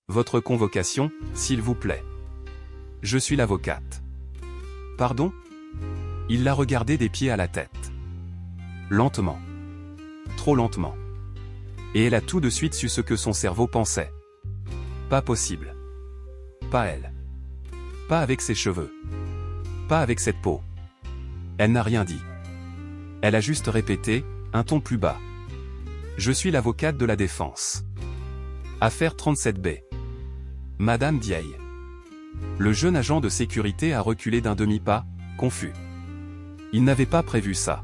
Votre convocation, s'il vous plaît. Je suis l'avocate. Pardon? Il l'a regardé des pieds à la tête. Lentement. Trop lentement. Et elle a tout de suite su ce que son cerveau pensait. Pas possible. Pas elle. Pas avec ses cheveux. Pas avec cette peau. Elle n'a rien dit. Elle a juste répété, un ton plus bas. Je suis l'avocate de la défense. Affaire 37B. Madame Dieille. Le jeune agent de sécurité a reculé d'un demi-pas, confus. Il n'avait pas prévu ça.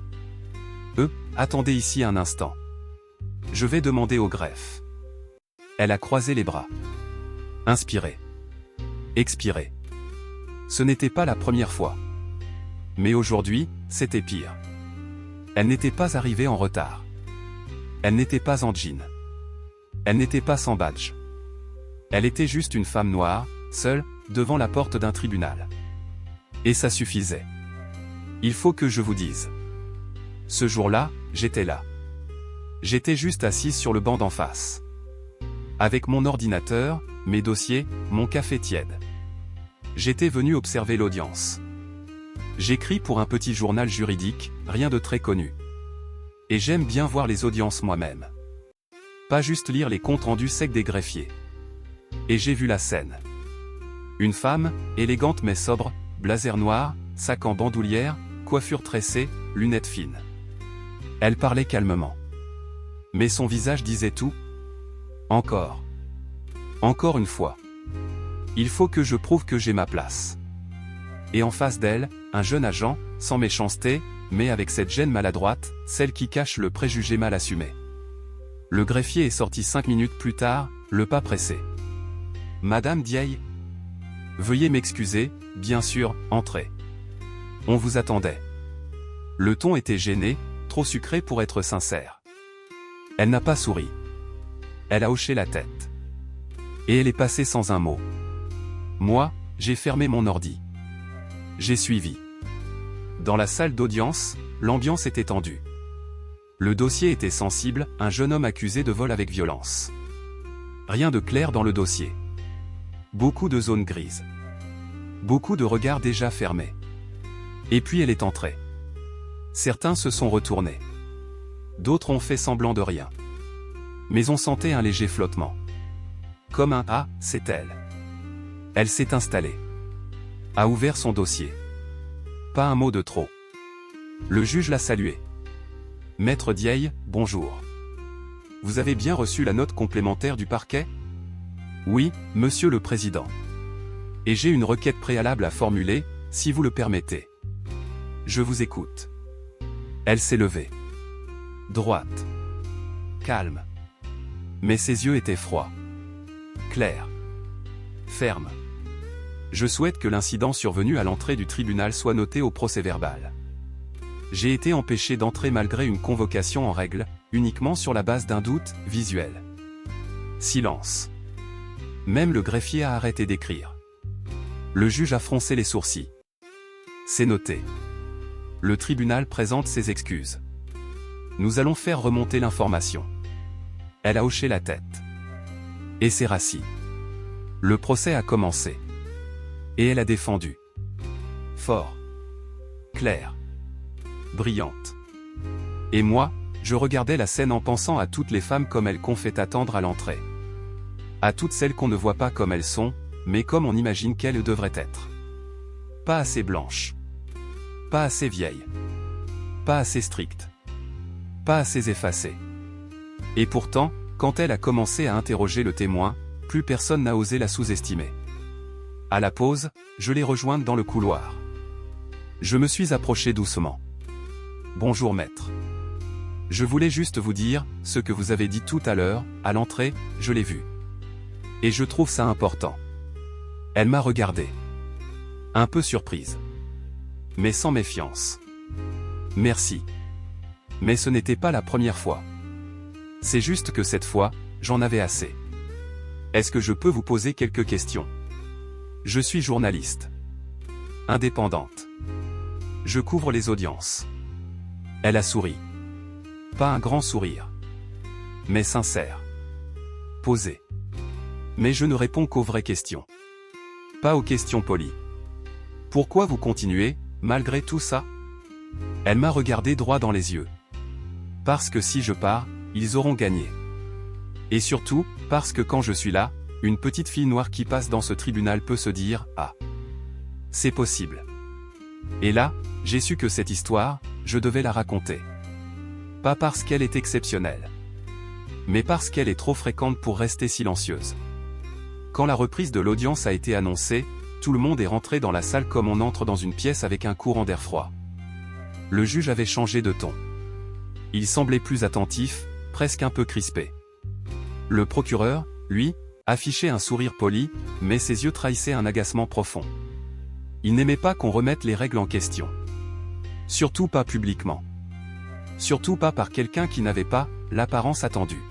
Attendez ici un instant. Je vais demander au greffe. Elle a croisé les bras. Inspiré. Expiré. Ce n'était pas la première fois. Mais aujourd'hui, c'était pire. Elle n'était pas arrivée en retard. Elle n'était pas en jean. Elle n'était pas sans badge. Elle était juste une femme noire, seule, devant la porte d'un tribunal. Et ça suffisait. Il faut que je vous dise. Ce jour-là, j'étais là. J'étais juste assise sur le banc d'en face. Avec mon ordinateur, mes dossiers, mon café tiède. J'étais venu observer l'audience. J'écris pour un petit journal juridique, rien de très connu. Et j'aime bien voir les audiences moi-même. Pas juste lire les comptes rendus secs des greffiers. Et j'ai vu la scène. Une femme, élégante mais sobre, blazer noir, sac en bandoulière, coiffure tressée, lunettes fines. Elle parlait calmement. Mais son visage disait tout. Encore. Encore une fois. Il faut que je prouve que j'ai ma place. Et en face d'elle, un jeune agent, sans méchanceté, mais avec cette gêne maladroite, celle qui cache le préjugé mal assumé. Le greffier est sorti 5 minutes plus tard, le pas pressé. Madame Dieille. Veuillez m'excuser, bien sûr, entrez. On vous attendait. Le ton était gêné, trop sucré pour être sincère. Elle n'a pas souri. Elle a hoché la tête. Et elle est passée sans un mot. Moi, j'ai fermé mon ordi. J'ai suivi. Dans la salle d'audience, l'ambiance était tendue. Le dossier était sensible, un jeune homme accusé de vol avec violence. Rien de clair dans le dossier. Beaucoup de zones grises. Beaucoup de regards déjà fermés. Et puis elle est entrée. Certains se sont retournés. D'autres ont fait semblant de rien. Mais on sentait un léger flottement. Comme un « Ah, c'est elle ». Elle s'est installée. A ouvert son dossier. Pas un mot de trop. Le juge l'a salué. Maître Dieille, bonjour. Vous avez bien reçu la note complémentaire du parquet? Oui, monsieur le président. Et j'ai une requête préalable à formuler, si vous le permettez. Je vous écoute. Elle s'est levée. Droite. Calme. Mais ses yeux étaient froids. Clairs. Fermes. Je souhaite que l'incident survenu à l'entrée du tribunal soit noté au procès-verbal. J'ai été empêché d'entrer malgré une convocation en règle, uniquement sur la base d'un doute visuel. Silence. Même le greffier a arrêté d'écrire. Le juge a froncé les sourcils. C'est noté. Le tribunal présente ses excuses. Nous allons faire remonter l'information. Elle a hoché la tête. Et s'est rassis. Le procès a commencé. Et elle a défendu. Fort. Clair. Brillante. Et moi, je regardais la scène en pensant à toutes les femmes comme elles qu'on fait attendre à l'entrée. À toutes celles qu'on ne voit pas comme elles sont, mais comme on imagine qu'elles devraient être. Pas assez blanches. Pas assez vieilles. Pas assez strictes. Pas assez effacées. Et pourtant, quand elle a commencé à interroger le témoin, plus personne n'a osé la sous-estimer. À la pause, je l'ai rejointe dans le couloir. Je me suis approché doucement. Bonjour maître. Je voulais juste vous dire, ce que vous avez dit tout à l'heure, à l'entrée, je l'ai vu. Et je trouve ça important. Elle m'a regardé. Un peu surprise. Mais sans méfiance. Merci. Mais ce n'était pas la première fois. C'est juste que cette fois, j'en avais assez. Est-ce que je peux vous poser quelques questions? Je suis journaliste. Indépendante. Je couvre les audiences. Elle a souri. Pas un grand sourire. Mais sincère. Posé. Mais je ne réponds qu'aux vraies questions. Pas aux questions polies. Pourquoi vous continuez, malgré tout ça? Elle m'a regardé droit dans les yeux. Parce que si je pars, ils auront gagné. Et surtout, parce que quand je suis là, une petite fille noire qui passe dans ce tribunal peut se dire « Ah, c'est possible ». Et là, j'ai su que cette histoire, je devais la raconter. Pas parce qu'elle est exceptionnelle, mais parce qu'elle est trop fréquente pour rester silencieuse. Quand la reprise de l'audience a été annoncée, tout le monde est rentré dans la salle comme on entre dans une pièce avec un courant d'air froid. Le juge avait changé de ton. Il semblait plus attentif, presque un peu crispé. Le procureur, lui, affichait un sourire poli, mais ses yeux trahissaient un agacement profond. Il n'aimait pas qu'on remette les règles en question. Surtout pas publiquement. Surtout pas par quelqu'un qui n'avait pas l'apparence attendue.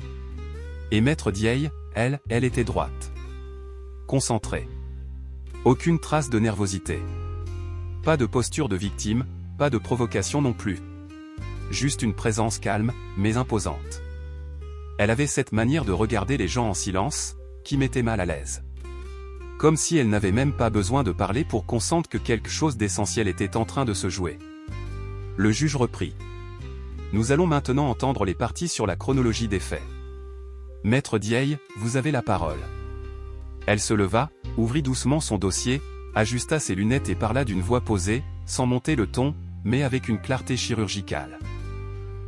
Et Maître Dieille, elle était droite. Concentrée. Aucune trace de nervosité. Pas de posture de victime, pas de provocation non plus. Juste une présence calme, mais imposante. Elle avait cette manière de regarder les gens en silence, qui mettait mal à l'aise. Comme si elle n'avait même pas besoin de parler pour qu'on sente que quelque chose d'essentiel était en train de se jouer. Le juge reprit. Nous allons maintenant entendre les parties sur la chronologie des faits. Maître Dieille, vous avez la parole. Elle se leva, ouvrit doucement son dossier, ajusta ses lunettes et parla d'une voix posée, sans monter le ton, mais avec une clarté chirurgicale.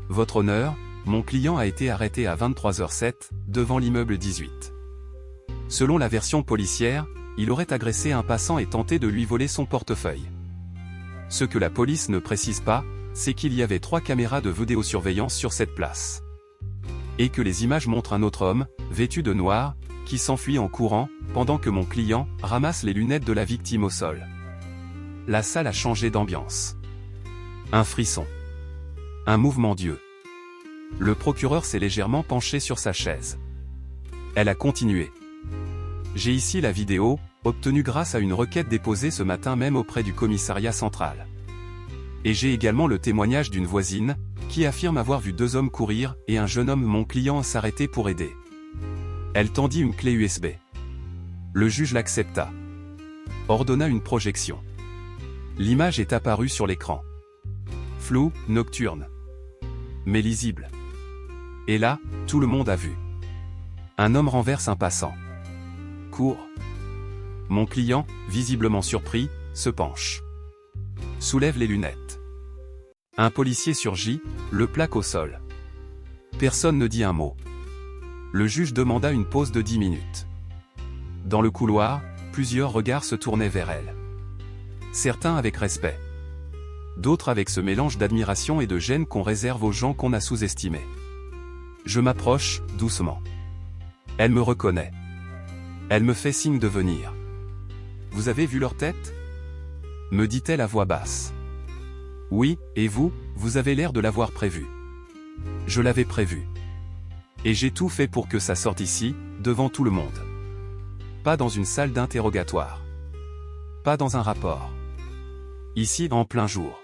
Votre honneur, mon client a été arrêté à 23h07, devant l'immeuble 18. Selon la version policière, il aurait agressé un passant et tenté de lui voler son portefeuille. Ce que la police ne précise pas, c'est qu'il y avait 3 caméras de vidéosurveillance sur cette place. Et que les images montrent un autre homme, vêtu de noir, qui s'enfuit en courant, pendant que mon client ramasse les lunettes de la victime au sol. La salle a changé d'ambiance. Un frisson. Un mouvement d'yeux. Le procureur s'est légèrement penché sur sa chaise. Elle a continué. J'ai ici la vidéo, obtenue grâce à une requête déposée ce matin même auprès du commissariat central. Et j'ai également le témoignage d'une voisine, qui affirme avoir vu 2 hommes courir et un jeune homme mon client s'arrêter pour aider. Elle tendit une clé USB. Le juge l'accepta. Ordonna une projection. L'image est apparue sur l'écran. Floue, nocturne. Mais lisible. Et là, tout le monde a vu. Un homme renverse un passant. Court. Mon client, visiblement surpris, se penche. Soulève les lunettes. Un policier surgit, le plaque au sol. Personne ne dit un mot. Le juge demanda une pause de 10 minutes. Dans le couloir, plusieurs regards se tournaient vers elle. Certains avec respect. D'autres avec ce mélange d'admiration et de gêne qu'on réserve aux gens qu'on a sous-estimés. Je m'approche, doucement. Elle me reconnaît. Elle me fait signe de venir. Vous avez vu leur tête? Me dit-elle à voix basse. Oui, et vous, vous avez l'air de l'avoir prévu. Je l'avais prévu. Et j'ai tout fait pour que ça sorte ici, devant tout le monde. Pas dans une salle d'interrogatoire. Pas dans un rapport. Ici, en plein jour.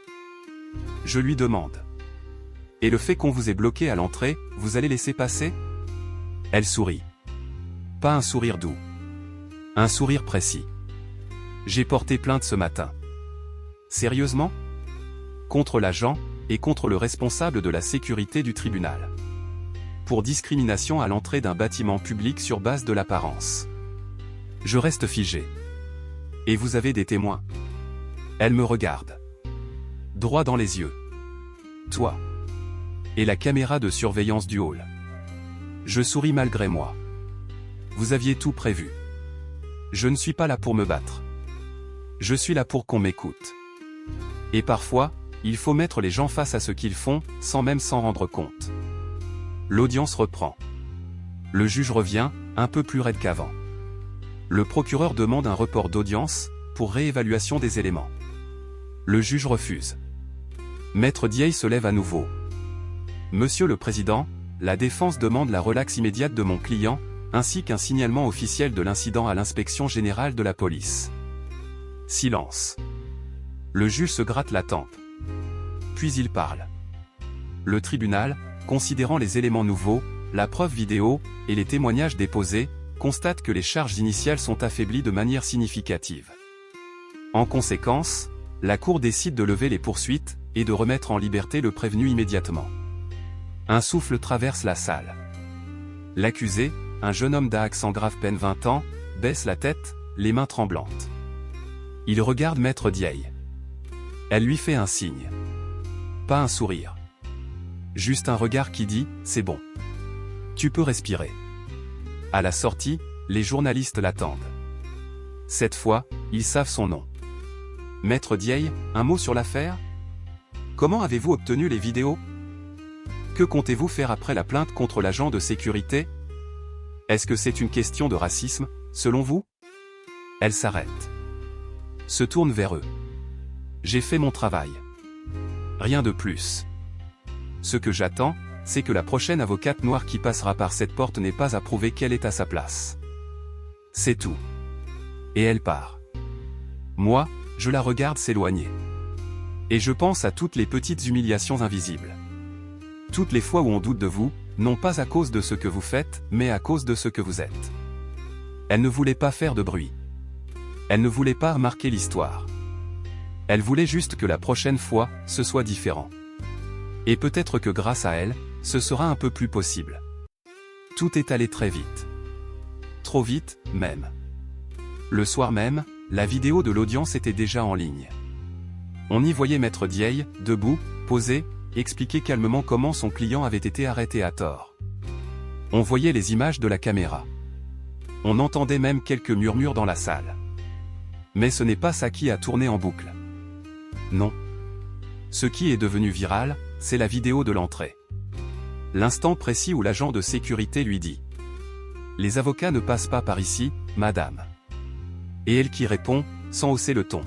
Je lui demande. Et le fait qu'on vous ait bloqué à l'entrée, vous allez laisser passer? Elle sourit. Pas un sourire doux. Un sourire précis. J'ai porté plainte ce matin. Sérieusement? Contre l'agent, et contre le responsable de la sécurité du tribunal. Pour discrimination à l'entrée d'un bâtiment public sur base de l'apparence. Je reste figé. Et vous avez des témoins? Elle me regarde. Droit dans les yeux. Toi. Et la caméra de surveillance du hall. Je souris malgré moi. Vous aviez tout prévu. Je ne suis pas là pour me battre. Je suis là pour qu'on m'écoute. Et parfois, il faut mettre les gens face à ce qu'ils font, sans même s'en rendre compte. L'audience reprend. Le juge revient, un peu plus raide qu'avant. Le procureur demande un report d'audience, pour réévaluation des éléments. Le juge refuse. Maître Dieille se lève à nouveau. Monsieur le Président, la défense demande la relaxe immédiate de mon client, ainsi qu'un signalement officiel de l'incident à l'inspection générale de la police. Silence. Le juge se gratte la tempe. Puis il parle. Le tribunal, considérant les éléments nouveaux, la preuve vidéo, et les témoignages déposés, constate que les charges initiales sont affaiblies de manière significative. En conséquence, la Cour décide de lever les poursuites et de remettre en liberté le prévenu immédiatement. Un souffle traverse la salle. L'accusé, un jeune homme d'accent grave peine 20 ans, baisse la tête, les mains tremblantes. Il regarde Maître Dieille. Elle lui fait un signe. Pas un sourire. Juste un regard qui dit « C'est bon. Tu peux respirer ». À la sortie, les journalistes l'attendent. Cette fois, ils savent son nom. Maître Dieille, un mot sur l'affaire? Comment avez-vous obtenu les vidéos? Que comptez-vous faire après la plainte contre l'agent de sécurité? Est-ce que c'est une question de racisme, selon vous? Elle s'arrête. Se tourne vers eux. J'ai fait mon travail. Rien de plus. Ce que j'attends, c'est que la prochaine avocate noire qui passera par cette porte n'ait pas à prouver qu'elle est à sa place. C'est tout. Et elle part. Moi, je la regarde s'éloigner. Et je pense à toutes les petites humiliations invisibles. Toutes les fois où on doute de vous, non pas à cause de ce que vous faites, mais à cause de ce que vous êtes. Elle ne voulait pas faire de bruit. Elle ne voulait pas marquer l'histoire. Elle voulait juste que la prochaine fois, ce soit différent. Et peut-être que grâce à elle, ce sera un peu plus possible. Tout est allé très vite. Trop vite, même. Le soir même, la vidéo de l'audience était déjà en ligne. On y voyait Maître Dieille, debout, posé, expliquer calmement comment son client avait été arrêté à tort. On voyait les images de la caméra. On entendait même quelques murmures dans la salle. Mais ce n'est pas ça qui a tourné en boucle. Non. Ce qui est devenu viral, c'est la vidéo de l'entrée. L'instant précis où l'agent de sécurité lui dit « Les avocats ne passent pas par ici, madame. » Et elle qui répond, sans hausser le ton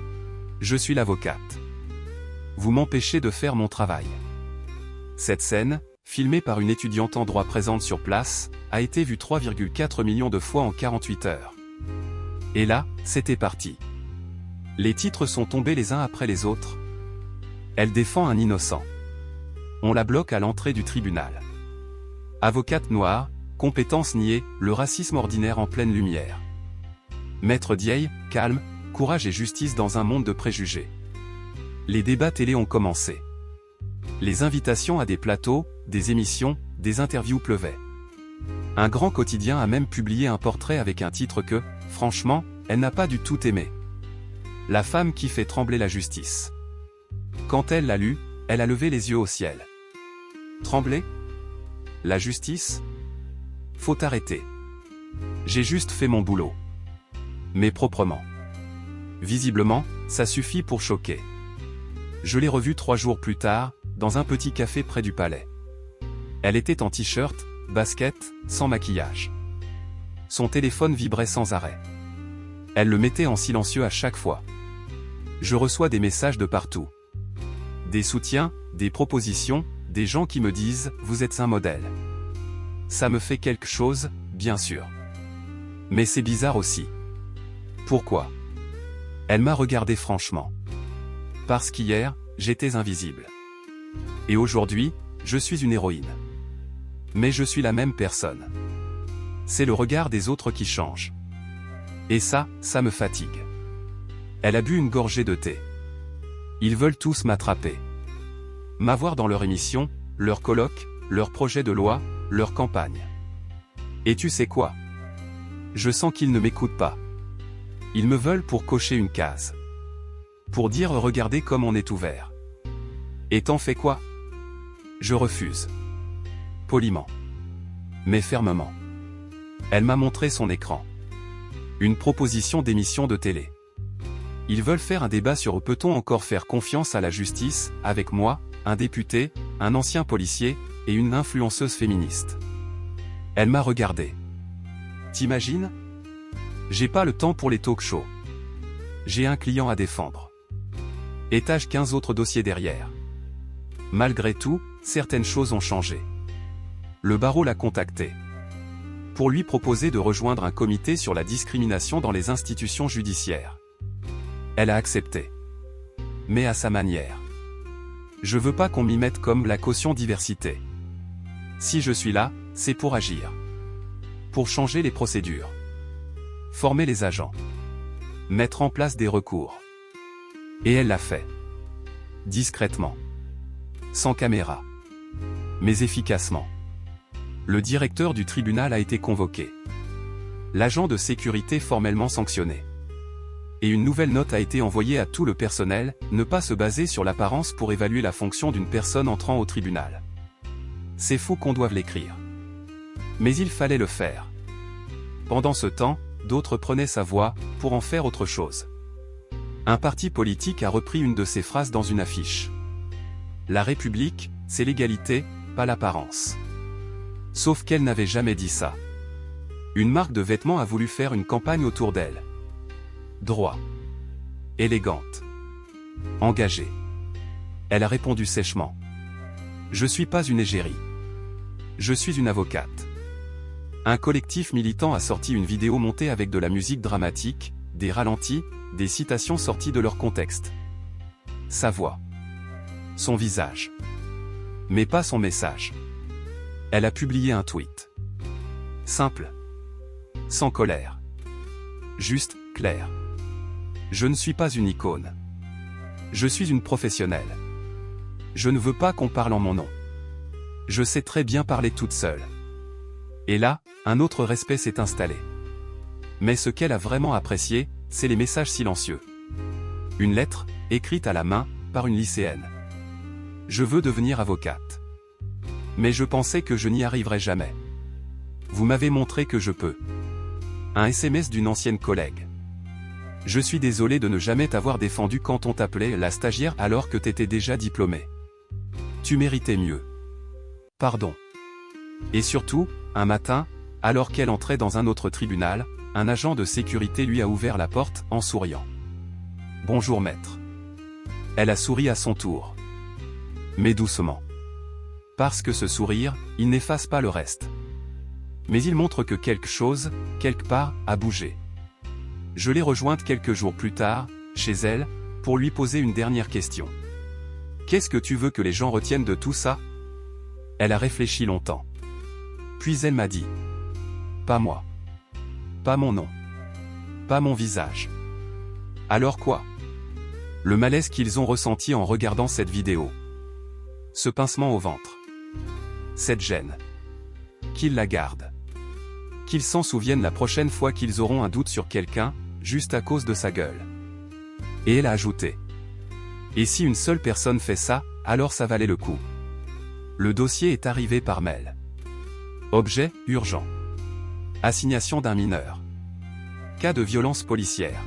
« Je suis l'avocate. Vous m'empêchez de faire mon travail. » Cette scène, filmée par une étudiante en droit présente sur place, a été vue 3,4 millions de fois en 48 heures. Et là, c'était parti. Les titres sont tombés les uns après les autres. Elle défend un innocent. On la bloque à l'entrée du tribunal. Avocate noire, compétence niée, le racisme ordinaire en pleine lumière. Maître Dieille, calme, courage et justice dans un monde de préjugés. Les débats télé ont commencé. Les invitations à des plateaux, des émissions, des interviews pleuvaient. Un grand quotidien a même publié un portrait avec un titre que, franchement, elle n'a pas du tout aimé. La femme qui fait trembler la justice. Quand elle l'a lu, elle a levé les yeux au ciel. Trembler? La justice? Faut arrêter. J'ai juste fait mon boulot. Mais proprement. Visiblement, ça suffit pour choquer. Je l'ai revue 3 jours plus tard, dans un petit café près du palais. Elle était en t-shirt, basket, sans maquillage. Son téléphone vibrait sans arrêt. Elle le mettait en silencieux à chaque fois. Je reçois des messages de partout. Des soutiens, des propositions, des gens qui me disent « Vous êtes un modèle ». Ça me fait quelque chose, bien sûr. Mais c'est bizarre aussi. Pourquoi? Elle m'a regardé franchement. Parce qu'hier, j'étais invisible. Et aujourd'hui, je suis une héroïne. Mais je suis la même personne. C'est le regard des autres qui change. Et ça me fatigue. Elle a bu une gorgée de thé. Ils veulent tous m'attraper. M'avoir dans leur émission, leur colloque, leur projet de loi, leur campagne. Et tu sais quoi? Je sens qu'ils ne m'écoutent pas. Ils me veulent pour cocher une case. Pour dire regardez comme on est ouvert. Et t'en fais quoi? Je refuse. Poliment. Mais fermement. Elle m'a montré son écran. Une proposition d'émission de télé. Ils veulent faire un débat sur peut-on encore faire confiance à la justice, avec moi, un député, un ancien policier, et une influenceuse féministe. Elle m'a regardé. T'imagines? J'ai pas le temps pour les talk-shows. J'ai un client à défendre. Étage 15 autres dossiers derrière. Malgré tout, certaines choses ont changé. Le barreau l'a contacté. Pour lui proposer de rejoindre un comité sur la discrimination dans les institutions judiciaires. Elle a accepté. Mais à sa manière. Je veux pas qu'on m'y mette comme la caution diversité. Si je suis là, c'est pour agir. Pour changer les procédures. Former les agents. Mettre en place des recours. Et elle l'a fait. Discrètement. Sans caméra. Mais efficacement. Le directeur du tribunal a été convoqué. L'agent de sécurité formellement sanctionné. Et une nouvelle note a été envoyée à tout le personnel, ne pas se baser sur l'apparence pour évaluer la fonction d'une personne entrant au tribunal. C'est fou qu'on doive l'écrire. Mais il fallait le faire. Pendant ce temps, d'autres prenaient sa voix, pour en faire autre chose. Un parti politique a repris une de ses phrases dans une affiche. La République, c'est l'égalité, pas l'apparence. Sauf qu'elle n'avait jamais dit ça. Une marque de vêtements a voulu faire une campagne autour d'elle. Droit. Élégante. Engagée. Elle a répondu sèchement. Je suis pas une égérie. Je suis une avocate. Un collectif militant a sorti une vidéo montée avec de la musique dramatique, des ralentis, des citations sorties de leur contexte. Sa voix. Son visage. Mais pas son message. Elle a publié un tweet. Simple. Sans colère. Juste, clair. Je ne suis pas une icône. Je suis une professionnelle. Je ne veux pas qu'on parle en mon nom. Je sais très bien parler toute seule. Et là, un autre respect s'est installé. Mais ce qu'elle a vraiment apprécié, c'est les messages silencieux. Une lettre, écrite à la main, par une lycéenne. Je veux devenir avocate. Mais je pensais que je n'y arriverais jamais. Vous m'avez montré que je peux. Un SMS d'une ancienne collègue. Je suis désolé de ne jamais t'avoir défendu quand on t'appelait la stagiaire alors que t'étais déjà diplômée. Tu méritais mieux. Pardon. Et surtout, un matin, alors qu'elle entrait dans un autre tribunal, un agent de sécurité lui a ouvert la porte en souriant. Bonjour maître. Elle a souri à son tour. Mais doucement. Parce que ce sourire, il n'efface pas le reste. Mais il montre que quelque chose, quelque part, a bougé. Je l'ai rejointe quelques jours plus tard, chez elle, pour lui poser une dernière question. Qu'est-ce que tu veux que les gens retiennent de tout ça? Elle a réfléchi longtemps. Puis elle m'a dit. Pas moi. Pas mon nom. Pas mon visage. Alors quoi? Le malaise qu'ils ont ressenti en regardant cette vidéo. Ce pincement au ventre. Cette gêne. Qu'ils la gardent. Qu'ils s'en souviennent la prochaine fois qu'ils auront un doute sur quelqu'un, juste à cause de sa gueule. Et elle a ajouté. Et si une seule personne fait ça, alors ça valait le coup. Le dossier est arrivé par mail. Objet, urgent. Assignation d'un mineur. Cas de violence policière.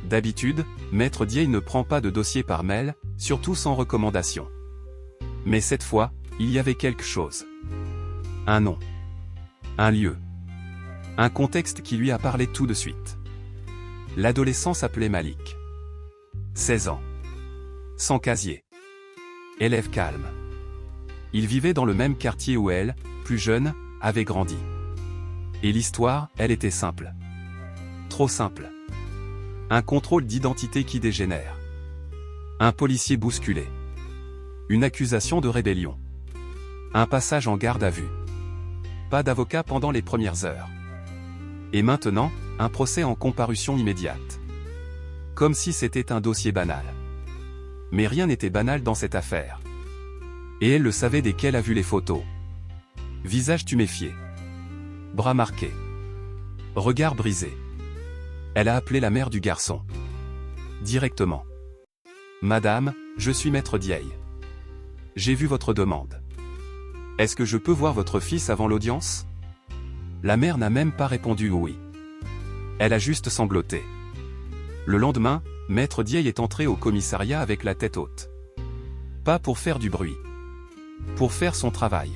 D'habitude, Maître Dieye ne prend pas de dossier par mail, surtout sans recommandation. Mais cette fois, il y avait quelque chose. Un nom. Un lieu. Un contexte qui lui a parlé tout de suite. L'adolescent s'appelait Malik. 16 ans. Sans casier. Élève calme. Il vivait dans le même quartier où elle, plus jeune, avait grandi. Et l'histoire, elle était simple. Trop simple. Un contrôle d'identité qui dégénère. Un policier bousculé. Une accusation de rébellion. Un passage en garde à vue. Pas d'avocat pendant les premières heures. Et maintenant, un procès en comparution immédiate. Comme si c'était un dossier banal. Mais rien n'était banal dans cette affaire. Et elle le savait dès qu'elle a vu les photos. Visage tuméfié. Bras marqués. Regard brisé. Elle a appelé la mère du garçon. Directement. Madame, je suis Maître Dieye. J'ai vu votre demande. Est-ce que je peux voir votre fils avant l'audience? La mère n'a même pas répondu oui. Elle a juste sangloté. Le lendemain, Maître Dieye est entré au commissariat avec la tête haute. Pas pour faire du bruit. Pour faire son travail.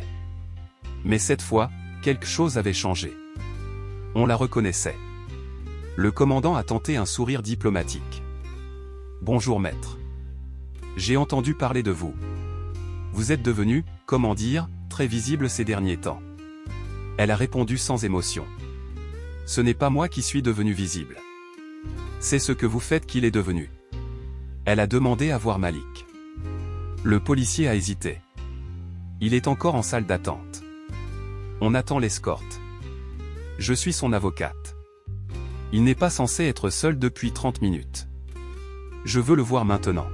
Mais cette fois, quelque chose avait changé. On la reconnaissait. Le commandant a tenté un sourire diplomatique. Bonjour maître. J'ai entendu parler de vous. Vous êtes devenu, comment dire, très visible ces derniers temps. Elle a répondu sans émotion. Ce n'est pas moi qui suis devenu visible. C'est ce que vous faites qu'il est devenu. Elle a demandé à voir Malik. Le policier a hésité. Il est encore en salle d'attente. On attend l'escorte. Je suis son avocate. Il n'est pas censé être seul depuis 30 minutes. Je veux le voir maintenant.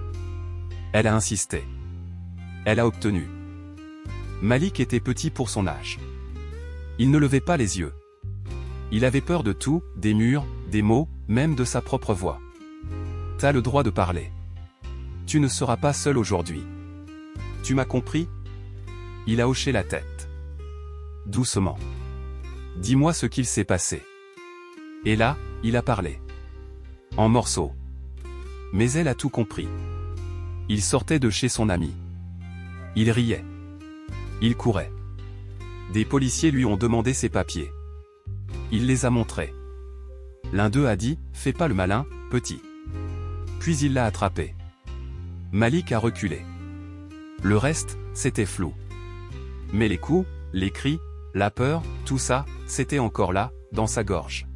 Elle a insisté. Elle a obtenu. Malik était petit pour son âge. Il ne levait pas les yeux. Il avait peur de tout, des murs, des mots, même de sa propre voix. T'as le droit de parler. Tu ne seras pas seul aujourd'hui. Tu m'as compris? Il a hoché la tête. Doucement. Dis-moi ce qu'il s'est passé. Et là, il a parlé. En morceaux. Mais elle a tout compris. Il sortait de chez son ami. Il riait. Il courait. Des policiers lui ont demandé ses papiers. Il les a montrés. L'un d'eux a dit, fais pas le malin, petit. Puis il l'a attrapé. Malik a reculé. Le reste, c'était flou. Mais les coups, les cris, la peur, tout ça, c'était encore là, dans sa gorge.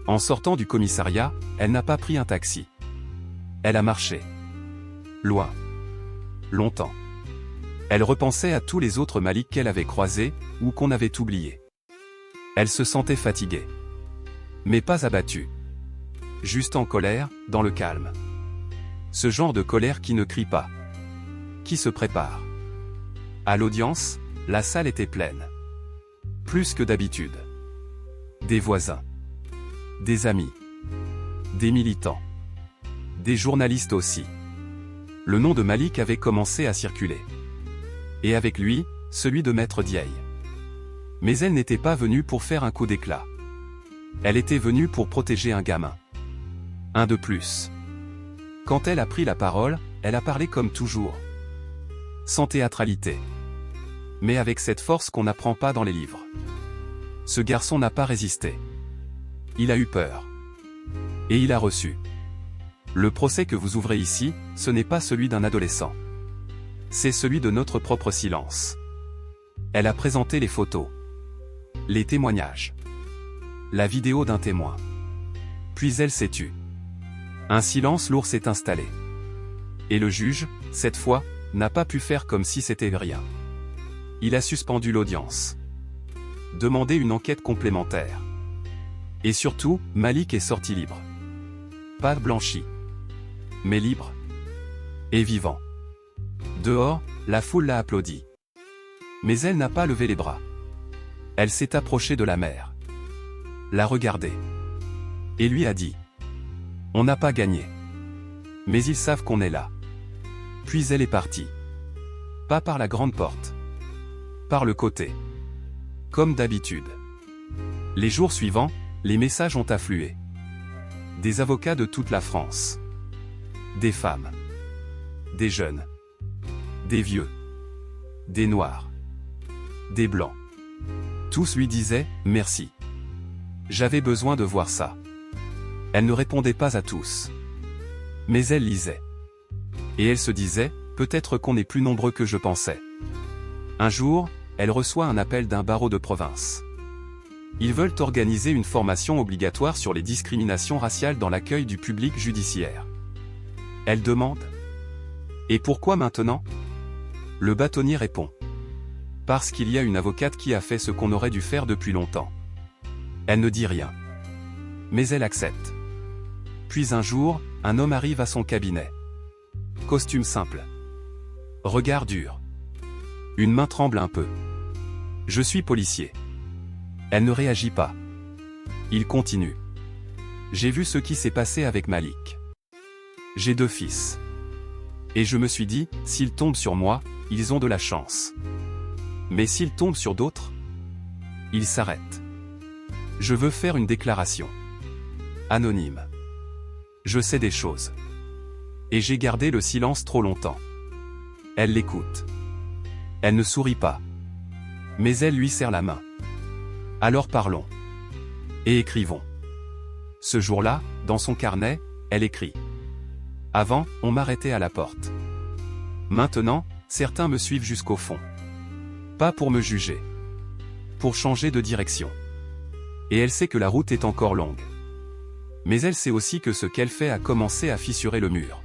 En sortant du commissariat, elle n'a pas pris un taxi. Elle a marché. Loin. Longtemps. Elle repensait à tous les autres Malik qu'elle avait croisés, ou qu'on avait oubliés. Elle se sentait fatiguée. Mais pas abattue. Juste en colère, dans le calme. Ce genre de colère qui ne crie pas. Qui se prépare. À l'audience, la salle était pleine. Plus que d'habitude. Des voisins. Des amis. Des militants. Des journalistes aussi. Le nom de Malik avait commencé à circuler. Et avec lui, celui de Maître Diaye. Mais elle n'était pas venue pour faire un coup d'éclat. Elle était venue pour protéger un gamin. Un de plus. Quand elle a pris la parole, elle a parlé comme toujours. Sans théâtralité. Mais avec cette force qu'on n'apprend pas dans les livres. Ce garçon n'a pas résisté. Il a eu peur. Et il a reçu. Le procès que vous ouvrez ici, ce n'est pas celui d'un adolescent. C'est celui de notre propre silence. Elle a présenté les photos. Les témoignages. La vidéo d'un témoin. Puis elle s'est tue. Un silence lourd s'est installé. Et le juge, cette fois, n'a pas pu faire comme si c'était rien. Il a suspendu l'audience. Demandé une enquête complémentaire. Et surtout, Malik est sorti libre. Pas blanchi. Mais libre. Et vivant. Dehors, la foule l'a applaudi. Mais elle n'a pas levé les bras. Elle s'est approchée de la mère. L'a regardée. Et lui a dit. On n'a pas gagné. Mais ils savent qu'on est là. Puis elle est partie. Pas par la grande porte. Par le côté. Comme d'habitude. Les jours suivants, les messages ont afflué. Des avocats de toute la France. Des femmes. Des jeunes. Des vieux. Des noirs. Des blancs. Tous lui disaient « Merci. J'avais besoin de voir ça. » Elle ne répondait pas à tous. Mais elle lisait. Et elle se disait « Peut-être qu'on est plus nombreux que je pensais. » Un jour, elle reçoit un appel d'un barreau de province. Ils veulent organiser une formation obligatoire sur les discriminations raciales dans l'accueil du public judiciaire. Elle demande « Et pourquoi maintenant ?» Le bâtonnier répond « Parce qu'il y a une avocate qui a fait ce qu'on aurait dû faire depuis longtemps. » Elle ne dit rien. Mais elle accepte. Puis un jour, un homme arrive à son cabinet. Costume simple. Regard dur. Une main tremble un peu. « Je suis policier. » Elle ne réagit pas. Il continue. « J'ai vu ce qui s'est passé avec Malik. J'ai 2 fils. Et je me suis dit, s'ils tombent sur moi, ils ont de la chance. Mais s'ils tombent sur d'autres, ils s'arrêtent. Je veux faire une déclaration. Anonyme. Je sais des choses. Et j'ai gardé le silence trop longtemps. » Elle l'écoute. Elle ne sourit pas. Mais elle lui serre la main. « Alors parlons. Et écrivons. » Ce jour-là, dans son carnet, elle écrit. « Avant, on m'arrêtait à la porte. Maintenant, certains me suivent jusqu'au fond. Pas pour me juger. Pour changer de direction. Et elle sait que la route est encore longue. Mais elle sait aussi que ce qu'elle fait a commencé à fissurer le mur.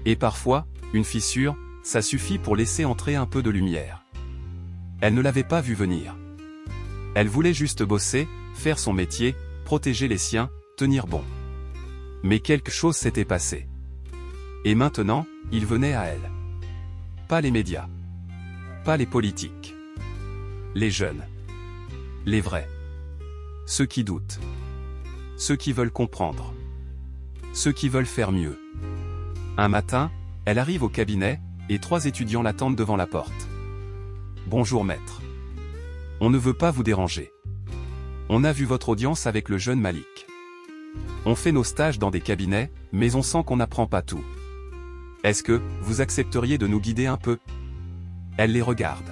Et parfois, une fissure, ça suffit pour laisser entrer un peu de lumière. Elle ne l'avait pas vu venir. Elle voulait juste bosser, faire son métier, protéger les siens, tenir bon. Mais quelque chose s'était passé. Et maintenant, il venait à elle. Pas les médias. Pas les politiques. Les jeunes. Les vrais. Ceux qui doutent. Ceux qui veulent comprendre. Ceux qui veulent faire mieux. Un matin, elle arrive au cabinet, et 3 étudiants l'attendent devant la porte. « Bonjour maître. On ne veut pas vous déranger. On a vu votre audience avec le jeune Malik. On fait nos stages dans des cabinets, mais on sent qu'on n'apprend pas tout. Est-ce que vous accepteriez de nous guider un peu ?» Elle les regarde.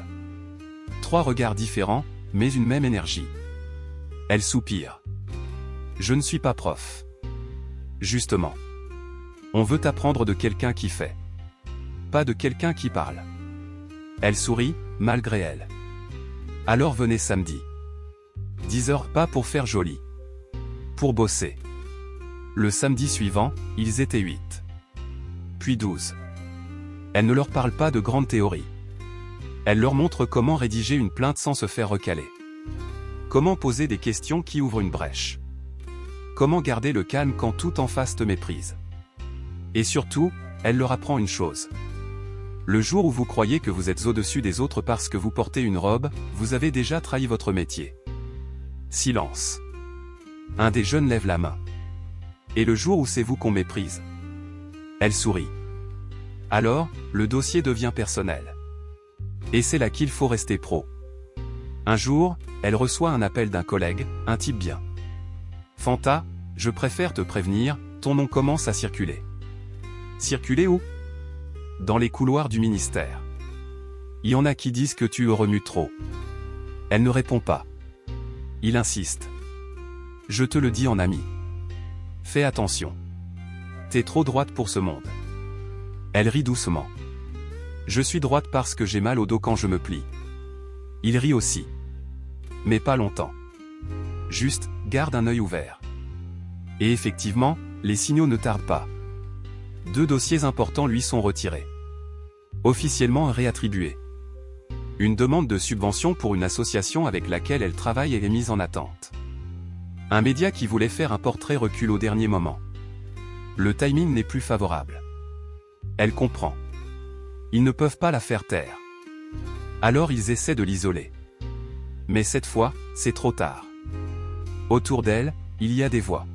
3 regards différents, mais une même énergie. Elle soupire. « Je ne suis pas prof. Justement. On veut apprendre de quelqu'un qui fait. Pas de quelqu'un qui parle. » Elle sourit, malgré elle. « Alors venez samedi. 10h pas pour faire joli. Pour bosser. » Le samedi suivant, ils étaient 8. Puis 12. Elle ne leur parle pas de grandes théories. Elle leur montre comment rédiger une plainte sans se faire recaler. Comment poser des questions qui ouvrent une brèche. Comment garder le calme quand tout en face te méprise. Et surtout, elle leur apprend une chose. Le jour où vous croyez que vous êtes au-dessus des autres parce que vous portez une robe, vous avez déjà trahi votre métier. Silence. Un des jeunes lève la main. Et le jour où c'est vous qu'on méprise. Elle sourit. Alors, le dossier devient personnel. Et c'est là qu'il faut rester pro. Un jour, elle reçoit un appel d'un collègue, un type bien. Fanta, je préfère te prévenir, ton nom commence à circuler. Circuler où? Dans les couloirs du ministère. Il y en a qui disent que tu remues trop. Elle ne répond pas. Il insiste. Je te le dis en ami. Fais attention. T'es trop droite pour ce monde. Elle rit doucement. Je suis droite parce que j'ai mal au dos quand je me plie. Il rit aussi. Mais pas longtemps. Juste, garde un œil ouvert. Et effectivement, les signaux ne tardent pas. 2 dossiers importants lui sont retirés. Officiellement réattribués. Une demande de subvention pour une association avec laquelle elle travaille est mise en attente. Un média qui voulait faire un portrait recule au dernier moment. Le timing n'est plus favorable. Elle comprend. Ils ne peuvent pas la faire taire. Alors ils essaient de l'isoler. Mais cette fois, c'est trop tard. Autour d'elle, il y a des voix.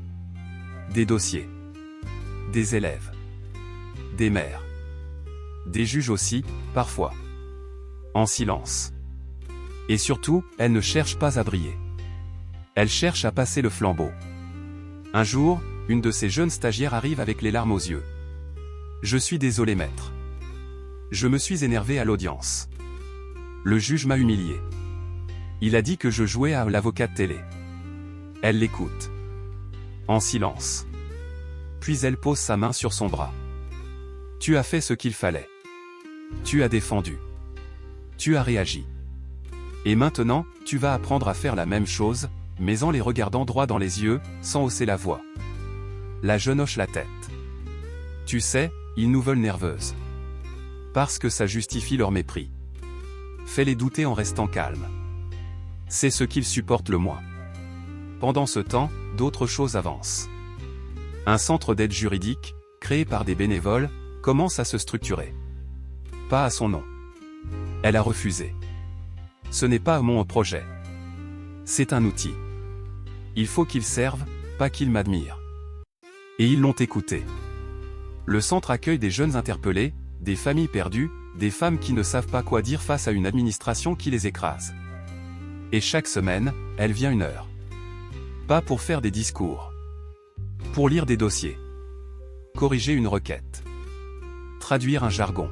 Des dossiers. Des élèves. Des mères. Des juges aussi, parfois. En silence. Et surtout, elle ne cherche pas à briller. Elle cherche à passer le flambeau. Un jour, une de ces jeunes stagiaires arrive avec les larmes aux yeux. « Je suis désolé maître. Je me suis énervé à l'audience. Le juge m'a humilié. Il a dit que je jouais à l'avocat de télé. » Elle l'écoute. En silence. Puis elle pose sa main sur son bras. « Tu as fait ce qu'il fallait. Tu as défendu. Tu as réagi. Et maintenant, tu vas apprendre à faire la même chose, mais en les regardant droit dans les yeux, sans hausser la voix. » La jeune hoche la tête. « Tu sais, ils nous veulent nerveuses. Parce que ça justifie leur mépris. Fais-les douter en restant calme. C'est ce qu'ils supportent le moins. » Pendant ce temps, d'autres choses avancent. Un centre d'aide juridique, créé par des bénévoles, commence à se structurer. Pas à son nom. Elle a refusé. Ce n'est pas mon projet. C'est un outil. Il faut qu'il serve, pas qu'il m'admire. Et ils l'ont écouté. Le centre accueille des jeunes interpellés, des familles perdues, des femmes qui ne savent pas quoi dire face à une administration qui les écrase. Et chaque semaine, elle vient 1 heure. Pas pour faire des discours. Pour lire des dossiers. Corriger une requête. Traduire un jargon.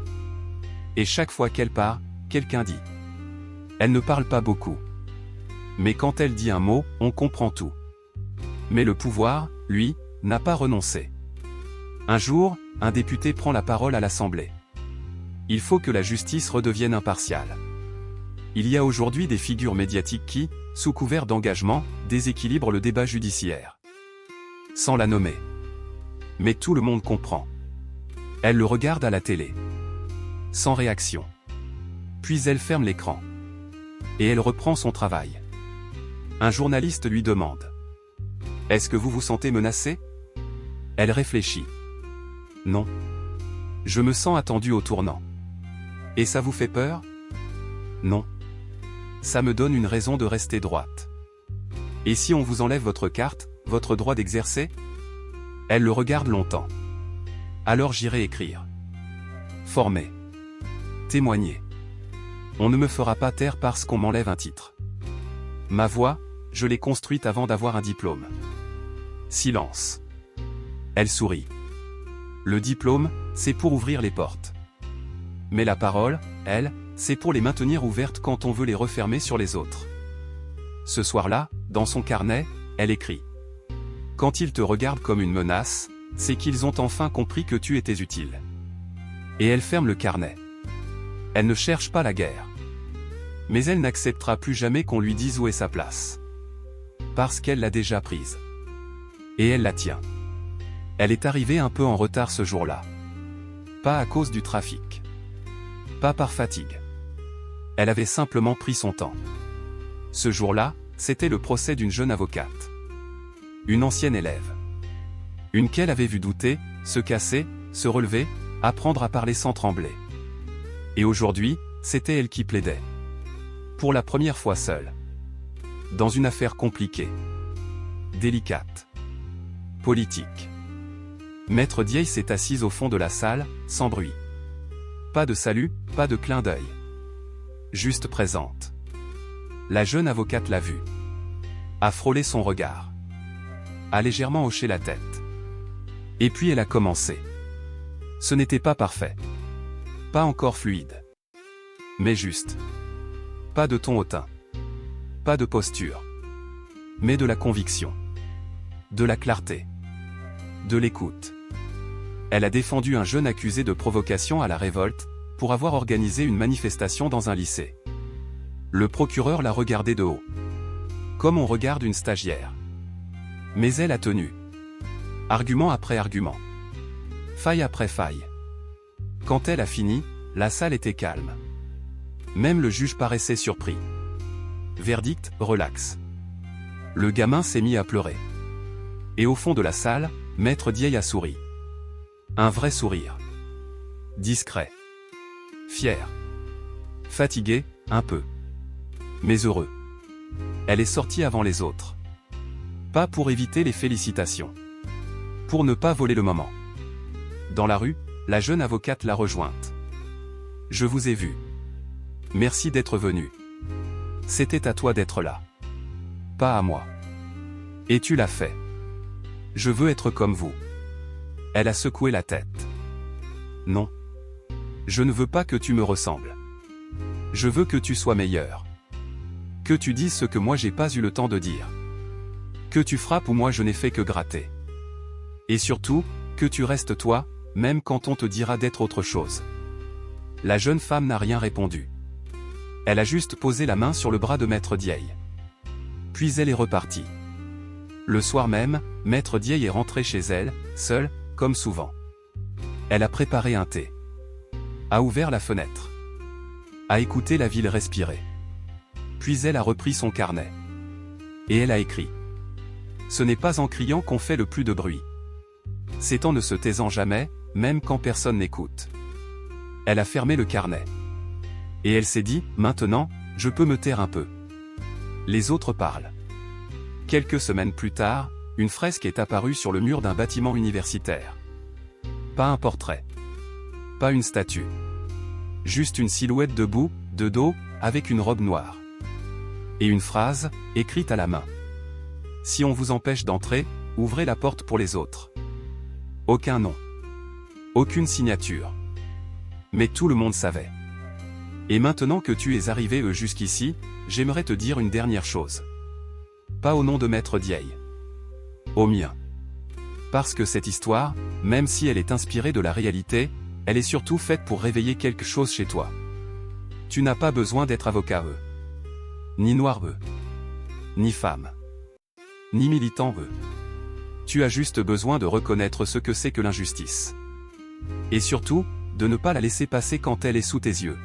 Et chaque fois qu'elle part, quelqu'un dit. Elle ne parle pas beaucoup. Mais quand elle dit un mot, on comprend tout. Mais le pouvoir, lui, n'a pas renoncé. Un jour, un député prend la parole à l'Assemblée. Il faut que la justice redevienne impartiale. Il y a aujourd'hui des figures médiatiques qui, sous couvert d'engagement, déséquilibrent le débat judiciaire. Sans la nommer. Mais tout le monde comprend. Elle le regarde à la télé. Sans réaction. Puis elle ferme l'écran. Et elle reprend son travail. Un journaliste lui demande. Est-ce que vous vous sentez menacé? Elle réfléchit. Non. Je me sens attendue au tournant. Et ça vous fait peur? Non. Ça me donne une raison de rester droite. Et si on vous enlève votre carte, votre droit d'exercer? Elle le regarde longtemps. Alors j'irai écrire. Former. Témoigner. On ne me fera pas taire parce qu'on m'enlève un titre. Ma voix, je l'ai construite avant d'avoir un diplôme. Silence. Elle sourit. Le diplôme, c'est pour ouvrir les portes. Mais la parole, elle, c'est pour les maintenir ouvertes quand on veut les refermer sur les autres. Ce soir-là, dans son carnet, elle écrit. Quand ils te regardent comme une menace, c'est qu'ils ont enfin compris que tu étais utile. Et elle ferme le carnet. Elle ne cherche pas la guerre. Mais elle n'acceptera plus jamais qu'on lui dise où est sa place. Parce qu'elle l'a déjà prise. Et elle la tient. Elle est arrivée un peu en retard ce jour-là. Pas à cause du trafic. Pas par fatigue. Elle avait simplement pris son temps. Ce jour-là, c'était le procès d'une jeune avocate. Une ancienne élève. Une qu'elle avait vue douter, se casser, se relever, apprendre à parler sans trembler. Et aujourd'hui, c'était elle qui plaidait. Pour la première fois seule. Dans une affaire compliquée. Délicate. Politique. Maître Dieille s'est assise au fond de la salle, sans bruit. Pas de salut, pas de clin d'œil. Juste présente. La jeune avocate l'a vue. A frôlé son regard. A légèrement hoché la tête. Et puis elle a commencé. Ce n'était pas parfait. Pas encore fluide. Mais juste. Pas de ton hautain. Pas de posture. Mais de la conviction. De la clarté. De l'écoute. Elle a défendu un jeune accusé de provocation à la révolte, pour avoir organisé une manifestation dans un lycée. Le procureur l'a regardé de haut. Comme on regarde une stagiaire. Mais elle a tenu. Argument après argument. Faille après faille. Quand elle a fini, la salle était calme. Même le juge paraissait surpris. Verdict, relax. Le gamin s'est mis à pleurer. Et au fond de la salle, Maître Dieille a souri. Un vrai sourire. Discret. Fier. Fatigué, un peu. Mais heureux. Elle est sortie avant les autres. Pas pour éviter les félicitations. Pour ne pas voler le moment. Dans la rue, la jeune avocate l'a rejointe. Je vous ai vu. Merci d'être venu. C'était à toi d'être là. Pas à moi. Et tu l'as fait. Je veux être comme vous. Elle a secoué la tête. Non. Je ne veux pas que tu me ressembles. Je veux que tu sois meilleur. Que tu dises ce que moi j'ai pas eu le temps de dire. Que tu frappes où moi je n'ai fait que gratter. Et surtout, que tu restes toi, même quand on te dira d'être autre chose. La jeune femme n'a rien répondu. Elle a juste posé la main sur le bras de Maître Dieille. Puis elle est repartie. Le soir même, Maître Dieille est rentré chez elle, seule, comme souvent. Elle a préparé un thé. A ouvert la fenêtre. A écouté la ville respirer. Puis elle a repris son carnet. Et elle a écrit. Ce n'est pas en criant qu'on fait le plus de bruit. C'est en ne se taisant jamais, même quand personne n'écoute. Elle a fermé le carnet. Et elle s'est dit, maintenant, je peux me taire un peu. Les autres parlent. Quelques semaines plus tard, une fresque est apparue sur le mur d'un bâtiment universitaire. Pas un portrait. Pas une statue. Juste une silhouette debout, de dos, avec une robe noire. Et une phrase, écrite à la main. Si on vous empêche d'entrer, ouvrez la porte pour les autres. Aucun nom. Aucune signature. Mais tout le monde savait. Et maintenant que tu es arrivé jusqu'ici, j'aimerais te dire une dernière chose. Pas au nom de Maître Dieille. Au mien. Parce que cette histoire, même si elle est inspirée de la réalité, elle est surtout faite pour réveiller quelque chose chez toi. Tu n'as pas besoin d'être avocat ni noir ni femme, ni militant Tu as juste besoin de reconnaître ce que c'est que l'injustice. Et surtout, de ne pas la laisser passer quand elle est sous tes yeux.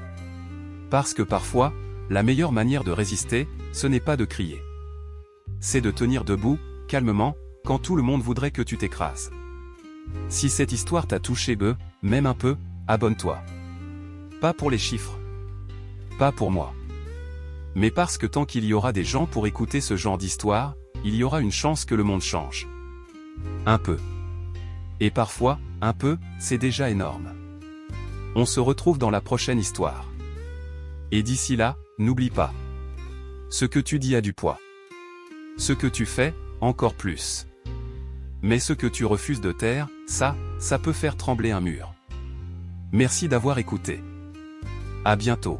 Parce que parfois, la meilleure manière de résister, ce n'est pas de crier. c'est de tenir debout, calmement, quand tout le monde voudrait que tu t'écrases. Si cette histoire t'a touché, même un peu, abonne-toi. Pas pour les chiffres. Pas pour moi. Mais parce que tant qu'il y aura des gens pour écouter ce genre d'histoire, il y aura une chance que le monde change. Un peu. Et parfois, un peu, c'est déjà énorme. On se retrouve dans la prochaine histoire. Et d'ici là, n'oublie pas. Ce que tu dis a du poids. Ce que tu fais, encore plus. Mais ce que tu refuses de taire, ça peut faire trembler un mur. Merci d'avoir écouté. À bientôt.